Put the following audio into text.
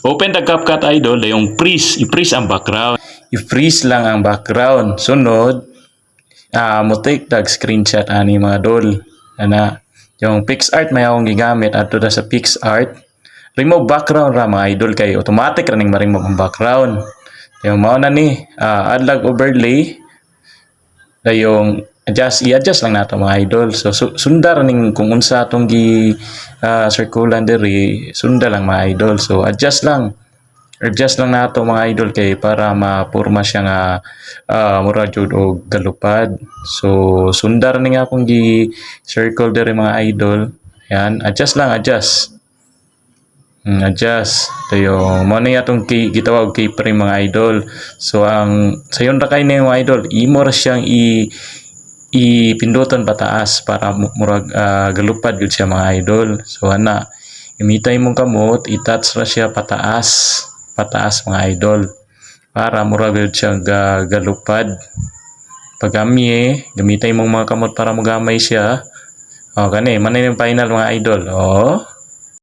Open the CapCut Idol, yung freeze, i-freeze ang background. I-freeze lang ang background. Sunod, mo take tag screenshot ani mga idol. Ana, yung PixArt may akong gigamit adto sa PixArt. Remove background ra mga idol kay automatic ra ning ma-remove ang background. Yung mao na ni add overlay yung i-adjust lang nato mga idol. So sunda ra ning kung unsa atong gi circulan diri, sunda lang mga idol. So adjust lang nato mga idol kay para mapurma siya nga mura jud og galupad. So sundar ni nga akong gi circle diri mga idol. Yan, adjust lang, adjust. Ito yung mo na atong gitawag keyframe mga idol. So ang sayon ra kay ni mga idol, imo ra siyang ipindutan pataas para murag galupad gud siya mga idol. So ana, imitay mong kamot, i-touch ra siya pataas mga idol para murag gud siya galupad. Pagami gamitay mong mga kamot para magamay siya. O gani, man yung final mga idol. O